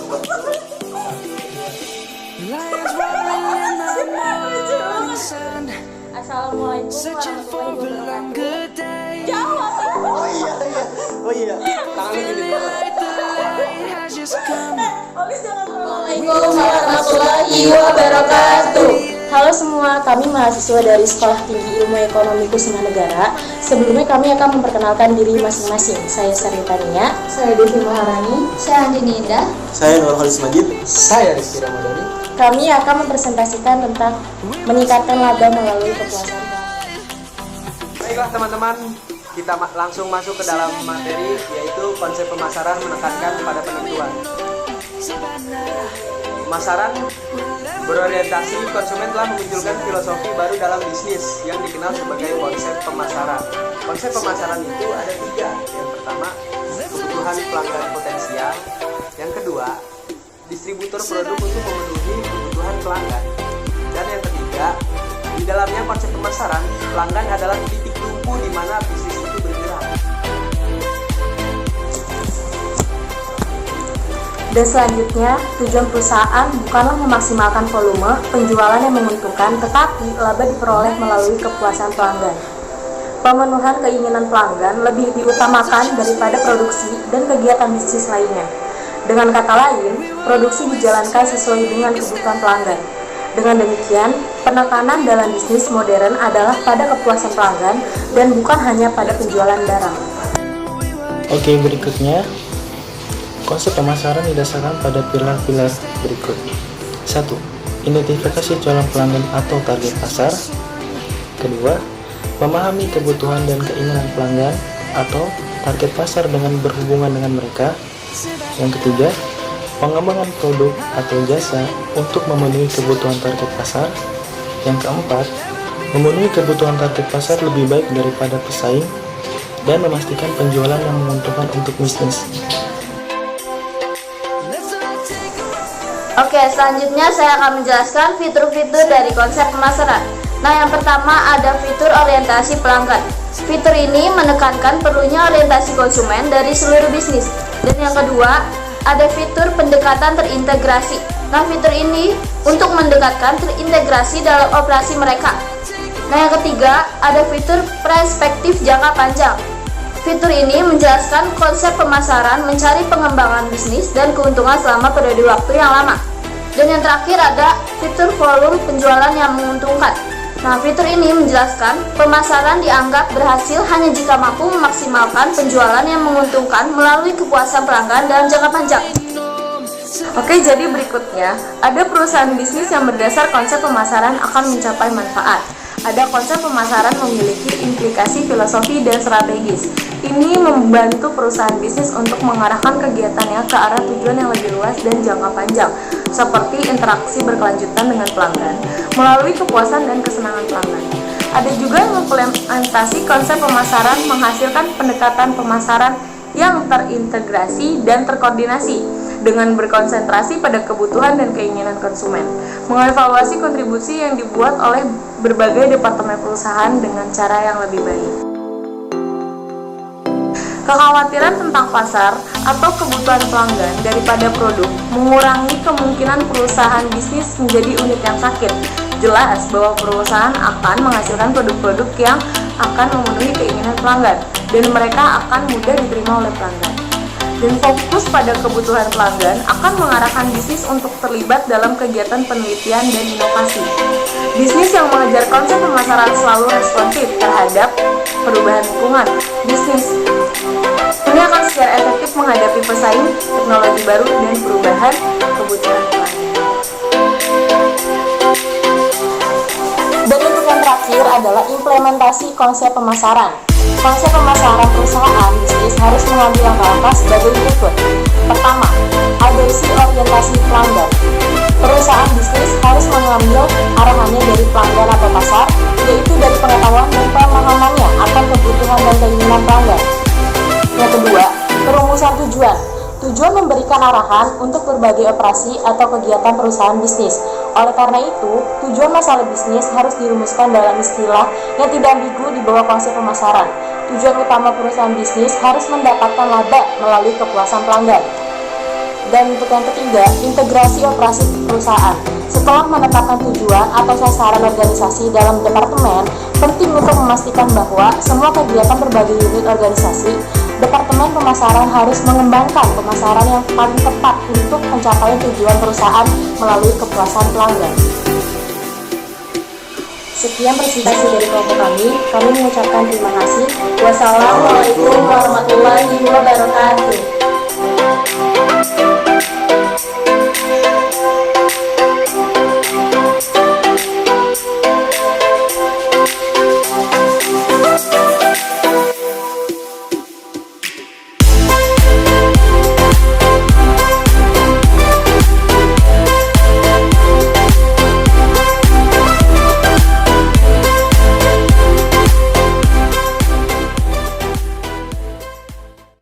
Assalamualaikum warahmatullahi wabarakatuh. Jawab. Oh iya. Tangannya gini. Assalamualaikum warahmatullahi wabarakatuh. Halo semua, kami mahasiswa dari Sekolah Tinggi Ilmu Ekonomi Kusuma Negara. Sebelumnya kami akan memperkenalkan diri masing-masing. Saya Sarita Nia, saya Devi Maharani, saya Andini Indah, Saya Nur Khalis Majid. Saya Rizky Ramadhani. Kami akan mempresentasikan tentang meningkatkan laba melalui kepuasan. Baiklah teman-teman, kita langsung masuk ke dalam materi, yaitu konsep pemasaran menekankan pada penentuan. Pemasaran berorientasi konsumen telah memunculkan filosofi baru dalam bisnis yang dikenal sebagai konsep pemasaran. Konsep pemasaran itu ada 3. Yang pertama, kebutuhan pelanggan potensial. Yang kedua, distributor produk untuk memenuhi kebutuhan pelanggan. Dan yang ketiga, di dalamnya konsep pemasaran, pelanggan adalah titik tumpu di mana bisnis itu bergerak. Dan selanjutnya, tujuan perusahaan bukanlah memaksimalkan volume penjualan yang menguntungkan, tetapi laba diperoleh melalui kepuasan pelanggan. Pemenuhan keinginan pelanggan lebih diutamakan daripada produksi dan kegiatan bisnis lainnya. Dengan kata lain, produksi dijalankan sesuai dengan kebutuhan pelanggan. Dengan demikian, penekanan dalam bisnis modern adalah pada kepuasan pelanggan dan bukan hanya pada penjualan barang. Oke, berikutnya konsep pemasaran didasarkan pada pilar-pilar berikut. 1. Identifikasi calon pelanggan atau target pasar. Kedua, memahami kebutuhan dan keinginan pelanggan atau target pasar dengan berhubungan dengan mereka. Yang ketiga, pengembangan produk atau jasa untuk memenuhi kebutuhan target pasar. Yang keempat, memenuhi kebutuhan target pasar lebih baik daripada pesaing dan memastikan penjualan yang menguntungkan untuk bisnis. Oke, selanjutnya saya akan menjelaskan fitur-fitur dari konsep pemasaran. Nah, yang pertama ada fitur orientasi pelanggan. Fitur ini menekankan perlunya orientasi konsumen dari seluruh bisnis. Dan yang kedua, ada fitur pendekatan terintegrasi. Nah, fitur ini untuk mendekatkan terintegrasi dalam operasi mereka. Nah, yang ketiga, ada fitur perspektif jangka panjang. Fitur ini menjelaskan konsep pemasaran mencari pengembangan bisnis dan keuntungan selama periode waktu yang lama. Dan yang terakhir ada fitur volume penjualan yang menguntungkan. Nah, fitur ini menjelaskan pemasaran dianggap berhasil hanya jika mampu memaksimalkan penjualan yang menguntungkan melalui kepuasan pelanggan dalam jangka panjang. Oke, jadi berikutnya ada perusahaan bisnis yang berdasar konsep pemasaran akan mencapai manfaat. Ada konsep pemasaran memiliki implikasi filosofi dan strategis. Ini membantu perusahaan bisnis untuk mengarahkan kegiatannya ke arah tujuan yang lebih luas dan jangka panjang, seperti interaksi berkelanjutan dengan pelanggan, melalui kepuasan dan kesenangan pelanggan. Ada juga yang mengimplementasi konsep pemasaran menghasilkan pendekatan pemasaran yang terintegrasi dan terkoordinasi, dengan berkonsentrasi pada kebutuhan dan keinginan konsumen, mengevaluasi kontribusi yang dibuat oleh berbagai departemen perusahaan dengan cara yang lebih baik. Kekhawatiran tentang pasar atau kebutuhan pelanggan daripada produk mengurangi kemungkinan perusahaan bisnis menjadi unit yang sakit. Jelas bahwa perusahaan akan menghasilkan produk-produk yang akan memenuhi keinginan pelanggan dan mereka akan mudah diterima oleh pelanggan. Dan fokus pada kebutuhan pelanggan akan mengarahkan bisnis untuk terlibat dalam kegiatan penelitian dan inovasi. Bisnis yang mengejar konsep pemasaran selalu responsif terhadap perubahan lingkungan bisnis. Ini akan secara efektif menghadapi pesaing, teknologi baru, dan perubahan kebutuhan pelanggan. Dan untuk yang terakhir adalah implementasi konsep pemasaran. Konsep pemasaran perusahaan bisnis harus mengambil langkah-langkah sebagai berikut. Pertama, adopsi orientasi pelanggan. Perusahaan bisnis harus mengambil arahannya dari pelanggan atau pasar, yaitu dari pengetahuan dan pemahamannya akan kebutuhan dan keinginan pelanggan. Yang kedua, perumusan tujuan. Tujuan memberikan arahan untuk berbagai operasi atau kegiatan perusahaan bisnis. Oleh karena itu, tujuan masalah bisnis harus dirumuskan dalam istilah yang tidak ambigu di bawah konsep pemasaran. Tujuan utama perusahaan bisnis harus mendapatkan laba melalui kepuasan pelanggan. Dan untuk yang ketiga, integrasi operasi perusahaan. Setelah menetapkan tujuan atau sasaran organisasi dalam departemen, penting untuk memastikan bahwa semua kegiatan berbagai unit organisasi, Departemen Pemasaran harus mengembangkan pemasaran yang paling tepat untuk pencapaian tujuan perusahaan melalui kepuasan pelanggan. Sekian presentasi dari kelompok kami mengucapkan terima kasih. Wassalamualaikum warahmatullahi wabarakatuh.